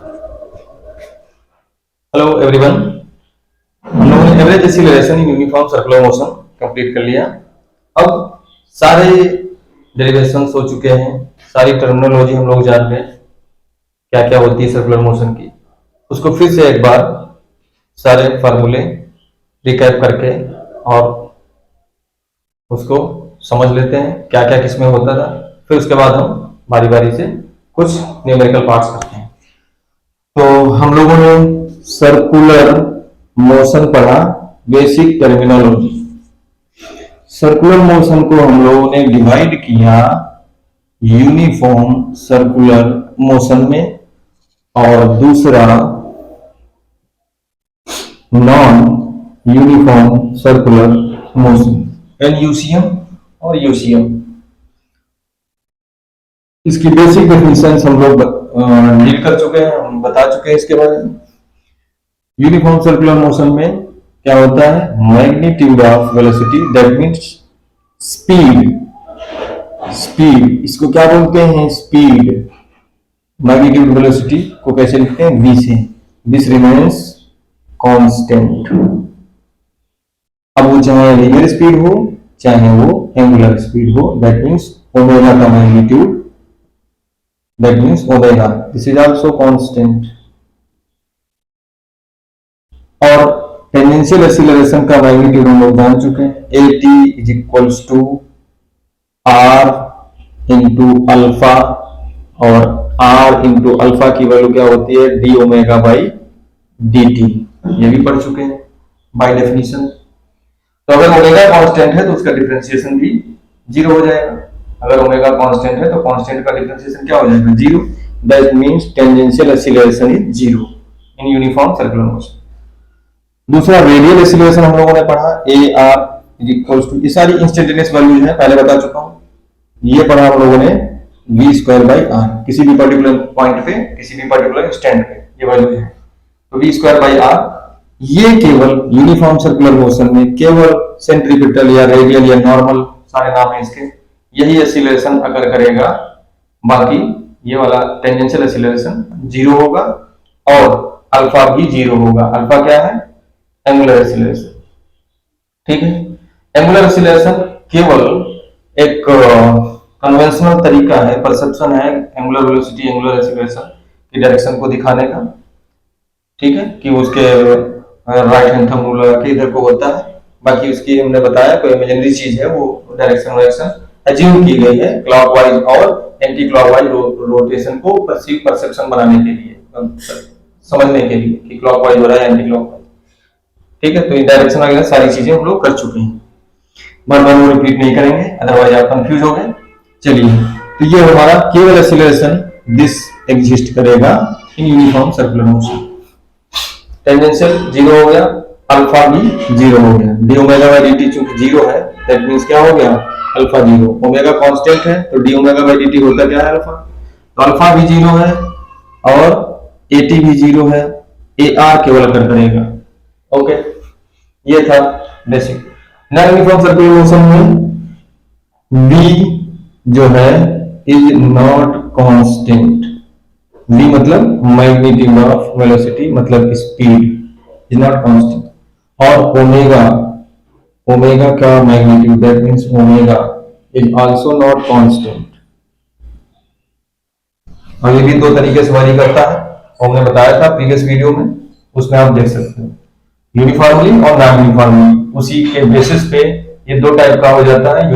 Hello everyone, हम लोगों ने एवरेज एक्सीलरेशन इन यूनिफॉर्म सर्कुलर मोशन कंप्लीट कर लिया। अब सारे डेरिवेशंस हो चुके हैं, सारी टर्मिनोलॉजी हम लोग जान गए क्या क्या होती है सर्कुलर मोशन की। उसको फिर से एक बार सारे फार्मूले रिकैप करके और उसको समझ लेते हैं क्या क्या किसमें होता था। फिर उसके बाद हम बारी बारी से कुछ न्यूमेरिकल पार्ट्स करते हैं। तो हम लोगों ने सर्कुलर मोशन पढ़ा, बेसिक टर्मिनोलॉजी। सर्कुलर मोशन को हम लोगों ने डिवाइड किया यूनिफॉर्म सर्कुलर मोशन में और दूसरा नॉन यूनिफॉर्म सर्कुलर मोशन, एनयूसीएम और यूसीएम। इसकी बेसिक डेफिनेशन हम लोग डील कर चुके हैं, हम बता चुके हैं इसके बारे में। यूनिफॉर्म सर्कुलर मोशन में क्या होता है? Magnitude of velocity, that means speed. Speed इसको क्या बोलते हैं? स्पीड। मैग्नीट्यूड वेलोसिटी को कैसे लिखते हैं? v से। This remains constant. अब वो चाहे लिनियर स्पीड हो चाहे वो एंगुलर स्पीड हो, दैट मींस ओमेगा का magnitude, that means omega, this is also constant. और टेंजेंशियल एक्सीलरेशन का मैग्नीट्यूड हम लोग जान चुके हैं, at is equals to r into alpha, और r इंटू अल्फा की वैल्यू क्या होती है? D omega by D T. ये भी पढ़ चुके हैं बाय डेफिनेशन। तो अगर ओमेगा कांस्टेंट है तो उसका डिफरेंशिएशन भी जीरो हो जाएगा। अगर ओमेगा कांस्टेंट है तो कांस्टेंट का डिफरेंशिएशन क्या हो जाएगा? Zero. That means tangential acceleration is zero in uniform circular motion. दूसरा रेडियल एक्सीलरेशन हम लोगों ने पढ़ा, A R is equals to, ये सारी इंस्टेंटेनियस वैल्यूज है, पहले बता चुका हूं। ये पढ़ा हम लोगों ने वी स्क्वायर बाई आर, किसी भी पर्टिकुलर पॉइंट पे, किसी भी पर्टिकुलर इंस्टेंट पे ये वैल्यू है। तो वी स्क्वायर बाई आर ये केवल यूनिफॉर्म सर्कुलर मोशन में केवल सेंट्रीपिटल या रेडियल या नॉर्मल, सारे नाम है इसके, यही एक्सीलरेशन अगर करेगा, बाकी ये वाला टेंजेंशियल एक्सीलरेशन जीरो होगा और अल्फा भी जीरो होगा। अल्फा क्या है? Angular acceleration. ठीक है, एंगुलर एक्सीलरेशन केवल एक कन्वेंशनल तरीका है, परसेप्शन है एंगुलर वेलोसिटी, एंगुलर एक्सीलरेशन की डायरेक्शन को दिखाने का। ठीक है, कि उसके राइट हैंड थंब रूल के इधर को होता है, बाकी उसकी हमने बताया कोई इमेजिनरी चीज है, वो डायरेक्शन अज्यूम की गई है क्लॉकवाइज और एंटी क्लॉकवाइज रोटेशन को परसेप्शन बनाने के लिए, समझने के लिए कि क्लॉकवाइज हो रहा है एंटी क्लॉकवाइज। ठीक है, तो ये डायरेक्शन वगैरह सारी चीजें हम लोग कर चुके हैं, बार बार वो रिपीट नहीं करेंगे, अदरवाइज आप कंफ्यूज हो गए। चलिए, तो ये हमारा केवल एक्सीलरेशन दिस एग्जिस्ट करेगा इन uniform circular motion. Tangential zero हो गया, अल्फा भी जीरो हो गया, D omega by D T चूंकि जीरो है, दैट मींस क्या हो गया? Alpha zero. ओमेगा कांस्टेंट है तो D omega by D T होता क्या है? अल्फा। तो अल्फा भी जीरो है और एटी भी जीरो है, ए आर केवल अकर करेगा। ओके, ये था basic. Non uniform circular motion में v जो है इज नॉट कांस्टेंट। v मतलब मैग्नीट्यूड ऑफ वेलोसिटी, मतलब स्पीड इज नॉट कांस्टेंट। और ओमेगा का magnitude, that means omega is also not constant. और ये भी दो तरीके से वारी करता है, हमने बताया था प्रीवियस वीडियो में, उसमें आप देख सकते हो, यूनिफॉर्मली और नॉन यूनिफॉर्मली। उसी के बेसिस पे ये दो टाइप का हो जाता है,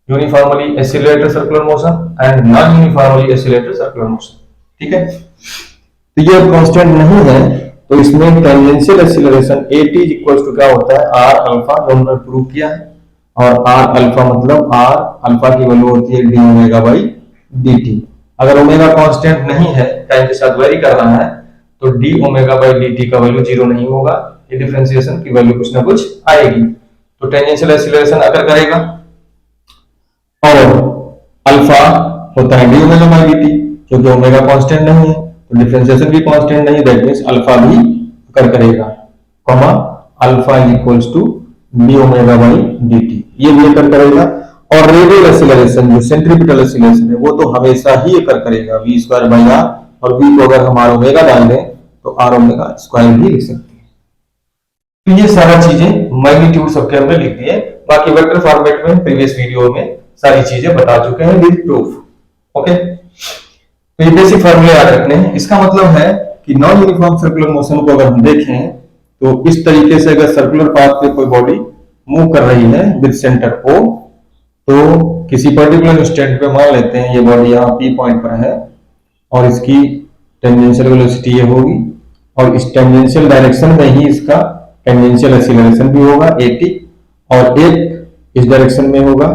uniformly accelerated circular motion and non uniformly accelerated circular motion. ठीक है, तो ये कांस्टेंट नहीं है तो इसमें tangential acceleration at equals to क्या होता है? r अल्फा, जो हमने प्रूव किया है। और r अल्फा मतलब r अल्फा की वैल्यू होती है डी ओमेगा बाई dt। अगर ओमेगा कांस्टेंट नहीं है, टाइम के साथ वेरी कर रहा है, तो डी ओमेगा बाई dt का वैल्यू जीरो नहीं होगा, ये डिफरेंशिएशन की वैल्यू कुछ ना कुछ आएगी। तो टेंजेंशियल एक्सीलरेशन अगर करेगा और अल्फा होता है डी ओमेगा बाई dt, क्योंकि ओमेगा कांस्टेंट नहीं है तो डिफरेंशिएशन भी कांस्टेंट नहीं, दैट मींस अल्फा भी अकर करेगा, comma alpha is equals to D omega by dt, ये भी अकर करेगा। और रेडियल एक्सीलरेशन जो सेंट्रीपिटल एक्सीलरेशन है वो तो हमेशा ही अकर करेगा, v स्क्वायर बाई आर और v को अगर हम आर ओमेगा डाल दें तो आर ओमेगा स्क्वायर भी लिख सकते हैं। तो ये सारा चीजें मैग्नीट्यूड सबके हमने लिख दिए, बाकी वेक्टर फॉर्मेट में प्रीवियस वीडियो में सारी चीजें बता चुके हैं विद प्रूफ। ओके, तो ये बेसिक फॉर्मूले याद रखने हैं। इसका मतलब है कि नॉन यूनिफॉर्म सर्कुलर मोशन को अगर हम देखें तो इस तरीके से अगर सर्कुलर पाथ पे कोई बॉडी मूव कर रही है विद सेंटर O, तो किसी पर्टिकुलर इंस्टेंट पे मान लेते हैं ये बॉडी यहाँ P पॉइंट पर है और इसकी टेंजेंशियल वेलोसिटी ये होगी और इस टेंजेंशियल डायरेक्शन में ही इसका टेंजेंशियल एक्सीलरेशन भी होगा AT, और एक इस डायरेक्शन में होगा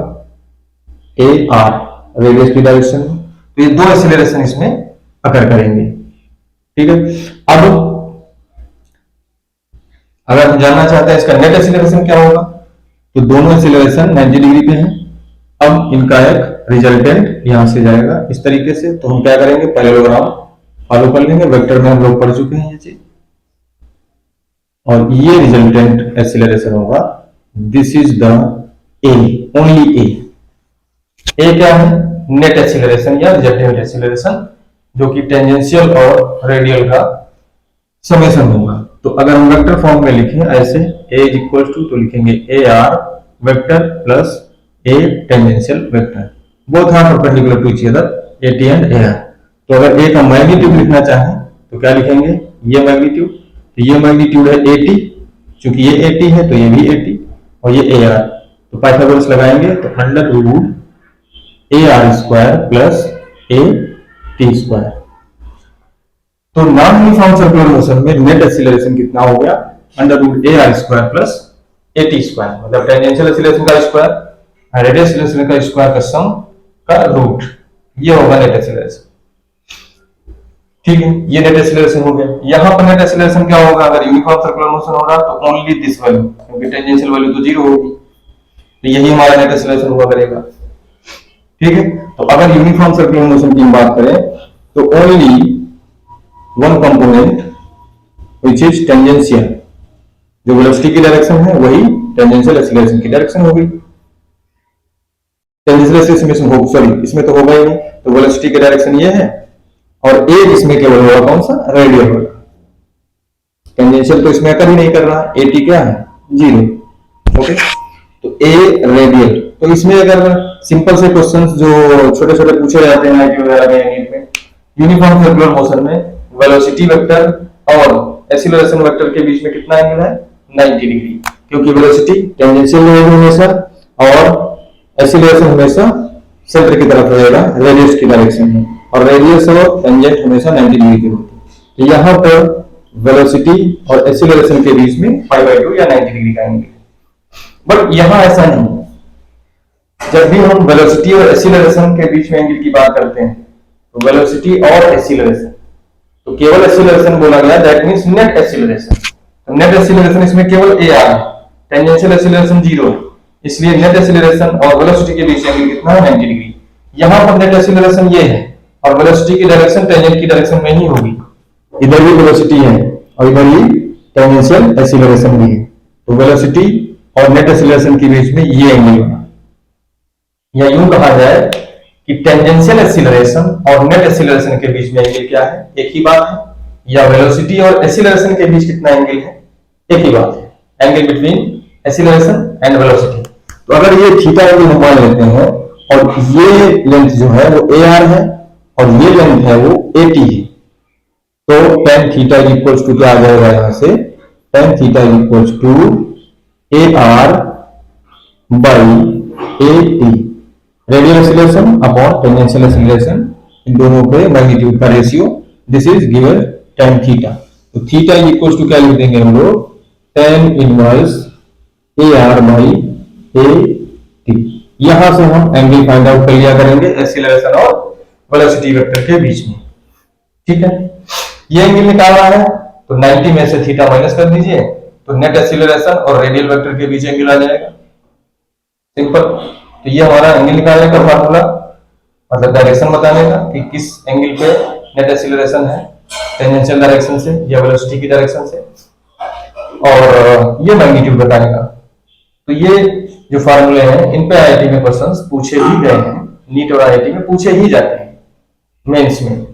AR रेडियस की डायरेक्शन में। तो ये दो एक्सीलरेशन इसमें अकर करेंगे। ठीक है, अब अगर हम जानना चाहते हैं इसका नेट एक्सीलरेशन क्या होगा, तो दोनों एक्सीलरेशन 90 डिग्री पे हैं। अब इनका एक रिजल्टेंट यहां से जाएगा इस तरीके से, तो हम क्या करेंगे पैरेललोग्राम फॉलो कर लेंगे। वेक्टर में हम लोग पढ़ चुके हैं ये चीज, और ये रिजल्टेंट एक्सीलरेशन होगा। This is the A, only A क्या है, नेट एक्सीलरेशन या रिजल्टेंट एक्सीलरेशन, जो कि टेंजेंशियल और रेडियल का समेशन होगा। तो अगर हम वेक्टर फॉर्म में लिखें ऐसे A इज इक्वल टू, तो लिखेंगे AR vector plus A tangential vector, both are perpendicular to each other AT and AR। तो अगर A का मैग्नीट्यूड लिखना चाहें तो क्या लिखेंगे, ये मैग्नीट्यूड, तो ये मैग्नीट्यूड है AT, चूंकि ये AT है तो ये भी AT और ये AR, तो पाइथागोरस लगाएंगे तो under root AR square plus AT square. तो नॉन यूनिफॉर्म सर्कुलर मोशन में नेट एक्सीलरेशन कितना हो गया, under root AR square plus AT square, मतलब टेंजेंशियल एक्सीलरेशन का स्क्वायर रेडियल एक्सीलरेशन का स्क्वायर का सम का रूट, ये होगा नेट एक्सीलरेशन। ठीक है, ये नेट एक्सीलरेशन हो गया। यहां पर नेट एक्सीलरेशन क्या होगा, अगर यूनिफॉर्म सर्कुलर मोशन हो रहा तो ओनली दिस वैल्यू, क्योंकि टेंजेंशियल वैल्यू तो 0 होगी, तो यही हमारा नेट एक्सीलरेशन हुआ करेगा। ठीक है, तो अगर यूनिफॉर्म सर्कुलर मोशन की बात करें तो only one component which is tangential, जो वेलोसिटी की डायरेक्शन है वही टेंजेंशियल एक्सीलरेशन की डायरेक्शन होगी। टेंजेंशियल एक्सीलरेशन हो, सॉरी इसमें तो होगा ही नहीं, तो वेलोसिटी की डायरेक्शन ये है और एक इसमें केवल होगा कौन सा, रेडियल होगा। टेंजेंशियल तो इसमें अकर ही नहीं कर रहा, AT क्या है 0। ओके, तो A रेडियल, तो इसमें अगर सिंपल से क्वेश्चंस जो छोटे छोटे पूछे जाते हैं आईटी वगैरह में, यूनिफॉर्म सर्कुलर मोशन में वेलोसिटी वेक्टर और एक्सीलरेशन वेक्टर के बीच में कितना एंगल है, 90 डिग्री, क्योंकि वेलोसिटी टेंजेंशियल रहेगी हमेशा और एक्सीलरेशन हमेशा सेंटर की तरफ रहेगा रेडियस की डायरेक्शन में, और रेडियस और टेंजेंट हमेशा 90 डिग्री की होती है। तो यहाँ पर वेलोसिटी और एक्सीलरेशन के बीच में π/2 या 90 डिग्री का एंगल। बट यहाँ ऐसा नहीं, जब भी हम वेलोसिटी और एक्सीलरेशन के बीच में एंगल की बात करते हैं तो वेलोसिटी और एक्सीलरेशन, तो केवल एक्सीलरेशन बोला गया, दैट मींस नेट एक्सीलरेशन। तो नेट एक्सीलरेशन इसमें केवल AR है, टेंजेंशियल एक्सीलरेशन 0 है, इसलिए नेट एक्सीलरेशन और वेलोसिटी के बीच एंगल कितना है, 90 डिग्री। यहां पर नेट एक्सीलरेशन ये है और वेलोसिटी की डायरेक्शन टेंजेंट की डायरेक्शन में ही होगी, इधर भी वेलोसिटी है और इधर ही टेंजेंशियल एक्सीलरेशन भी है, तो वेलोसिटी और नेट एक्सीलरेशन के बीच में ये एंगल बना, या यूं कहा जाए कि टेंजेंशियल एक्सीलरेशन और नेट एक्सीलरेशन के बीच में एंगल क्या है, एक ही बात है, या वेलोसिटी और एक्सीलरेशन के बीच कितना एंगल है, एक ही बात है, angle between acceleration and velocity. तो अगर ये थीटा एंगल हम मान लेते हैं और ये लेंथ जो है वो AR है और ये लेंथ है वो AT है, तो tan थीटा इक्वल्स टू क्या आ जाएगा, यहां से tan theta equals to AR by AT, radial acceleration upon tangential acceleration, इन दोनों के मैग्नीट्यूड का ratio, this is given tan theta. तो थीटा इक्वल्स टू क्या लिख देंगे हम लोग, tan inverse AR by AT। यहां से हम एंगल फाइंड आउट कर लिया करेंगे एक्सीलरेशन और वेलोसिटी वेक्टर के बीच में। ठीक है, ये एंगल निकालना है तो 90 में से थीटा माइनस कर दीजिए, तो नेट एक्सीलरेशन और रेडियल वेक्टर के बीच एंगल आ जाएगा, सिंपल। तो ये हमारा एंगल निकालने का फार्मूला, मतलब डायरेक्शन बताने का कि किस एंगल पे नेट एक्सीलरेशन है, टेंजेंशियल डायरेक्शन से या वेलोसिटी की डायरेक्शन से, और ये मैग्नीट्यूड बताने का। तो ये जो फार्मूले हैं इन पे आईआईटी में क्वेश्चंस पूछे ही गए हैं, नीट और आईआईटी में पूछे ही जाते हैं मेंस में।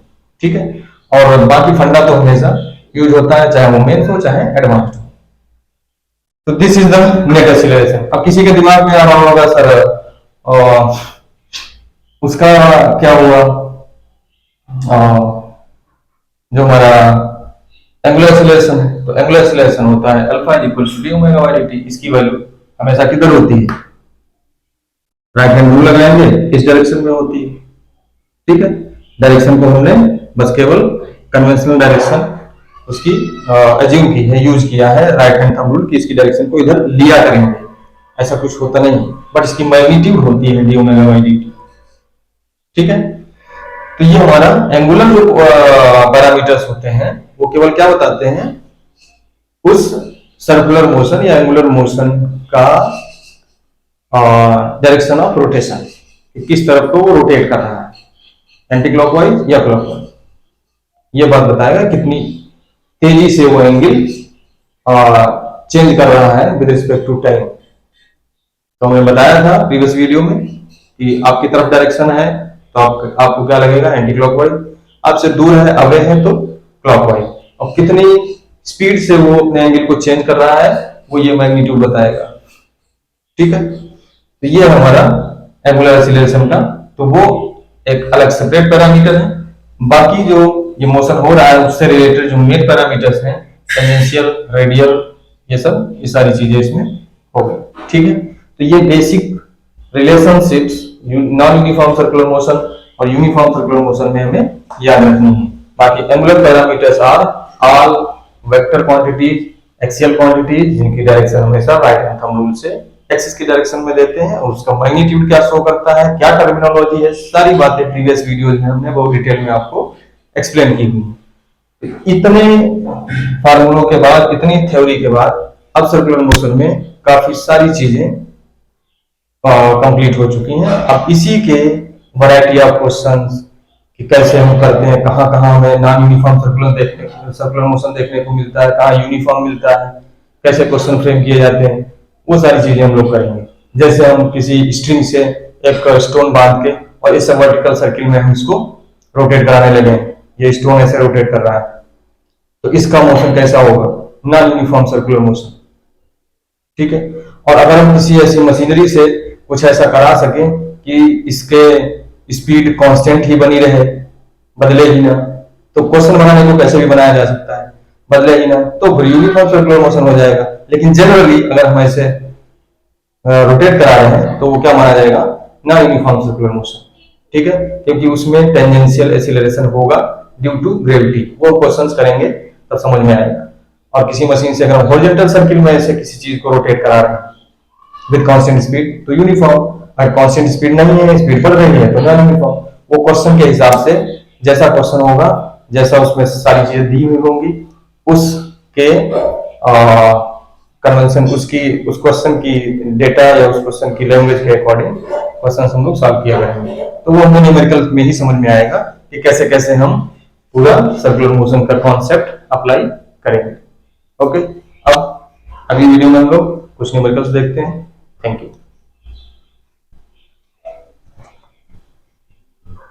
ठीक है, और बाकी फंडा तो हमेशा यूज होता है, चाहे वो मेन्स हो चाहे एडवांस्ड हो। तो this is the net acceleration. अब किसी के दिमाग में आ रहा होगा सर उसका क्या हुआ, जो हमारा एंगुलर एक्सीलरेशन है, तो एंगुलर एक्सीलरेशन होता है alpha is equal to D omega by D T. इसकी वैल्यू हमेशा किधर होती है, राइट हैंड रूल लगाएंगे इस डायरेक्शन में होती है, ठीक है। डायरेक्शन को हमने बस केवल कन्वेंशनल डायरेक्शन उसकी एज्यूम की है, यूज किया है राइट हैंड थंब रूल की, इसकी डायरेक्शन को इधर लिया करेंगे, ऐसा कुछ होता नहीं, बट इसकी मैग्नीट्यूड होती है D omega by D T, ठीक है। तो ये हमारा एंगुलर जो पैरामीटर्स होते हैं वो केवल क्या बताते हैं, उस सर्कुलर मोशन या एंगुलर मोशन का डायरेक्शन ऑफ रोटेशन, किस तरफ को वो रोटेट कर रहा है, एंटी क्लॉकवाइज या क्लॉकवाइज, ये बात बताएगा कितनी तेजी से वो एंगल चेंज कर रहा है विद रिस्पेक्ट टू टाइम। तो हमने बताया था प्रीवियस वीडियो में कि आपकी तरफ डायरेक्शन है तो आपको क्या लगेगा, एंटी क्लॉकवाइज, आपसे दूर है अवे है तो क्लॉकवाइज, और कितनी स्पीड से वो अपने एंगल को चेंज कर रहा है वो ये मैग्नीट्यूड बताएगा, ठीक है। तो ये हमारा एंगुलर एक्सीलरेशन का, तो वो एक अलग सेपरेट पैरामीटर है। बाकी जो ये मोशन हो रहा है उससे रिलेटेड जो मेन पैरामीटर्स हैं, टेंजेंशियल, रेडियल, ये सब ये सारी चीजें इसमें हो गई, ठीक है। तो ये basic relationships non uniform circular motion और यूनिफॉर्म सर्कुलर मोशन में हमें याद रखनी है। बाकी angular parameters are all vector quantities, axial quantities, जिनकी डायरेक्शन हमेशा राइट हैंड थंब रूल से एक्सिस की डायरेक्शन में देते हैं, और उसका मैग्नीट्यूड क्या शो करता है, क्या टर्मिनोलॉजी है, सारी बातें प्रीवियस वीडियोज में हमने बहुत डिटेल में आपको एक्सप्लेन की हुई। इतने फार्मूलों के बाद, इतनी थ्योरी के बाद अब सर्कुलर मोशन में काफी सारी चीजें कंप्लीट हो चुकी हैं। अब इसी के वैरायटी ऑफ क्वेश्चंस कि कैसे हम करते हैं, कहाँ कहाँ हमें नॉन यूनिफॉर्म सर्कुलर मोशन देखने को मिलता है, कहाँ यूनिफॉर्म मिलता है, कैसे क्वेश्चन फ्रेम किए जाते हैं, वो सारी चीजें हम लोग करेंगे। जैसे हम किसी स्ट्रिंग से एक स्टोन बांध के और इस वर्टिकल सर्किल में हम इसको रोटेट कराने लगे, ये स्टोन ऐसे रोटेट कर रहा है, तो इसका मोशन कैसा होगा, नॉन यूनिफॉर्म सर्कुलर मोशन, ठीक है। और अगर हम किसी ऐसी मशीनरी से कुछ ऐसा करा सके कि इसके स्पीड कांस्टेंट ही बनी रहे, बदले ही ना, तो क्वेश्चन बनाने को कैसे भी बनाया जा सकता है, बदले ही ना, तो यूनिफॉर्म सर्कुलर मोशन हो जाएगा। लेकिन जनरली अगर हम ऐसे रोटेट करा रहे हैं तो वो क्या माना जाएगा, नॉन यूनिफॉर्म सर्कुलर मोशन, ठीक है, क्योंकि उसमें टेंजेंशियल एक्सीलरेशन होगा ड्यू टू ग्रेविटी। वो क्वेश्चंस करेंगे तब समझ में आएगा। और किसी मशीन से अगर हम हॉरिजॉन्टल सर्किल में ऐसे किसी चीज को रोटेट करा रहे हैं विद कांस्टेंट स्पीड तो यूनिफॉर्म, और कांस्टेंट स्पीड नहीं है, स्पीड बढ़ रही है तो नॉन यूनिफॉर्म। वो क्वेश्चन के हिसाब से जैसा क्वेश्चन होगा, जैसा उसमें सारी चीजें दी हुई होंगी, उसके कन्वेंशन, उसकी उस क्वेश्चन की डेटा या उस क्वेश्चन की लैंग्वेज के अकॉर्डिंग क्वेश्चन हम लोग सॉल्व किया करेंगे। तो वो हमें न्यूमेरिकल में ही समझ में आएगा कि कैसे कैसे हम पूरा सर्कुलर मोशन का कॉन्सेप्ट अप्लाई करेंगे। ओके, अब अगली वीडियो में हम लोग कुछ न्यूमेरिकल्स देखते हैं। Thank you.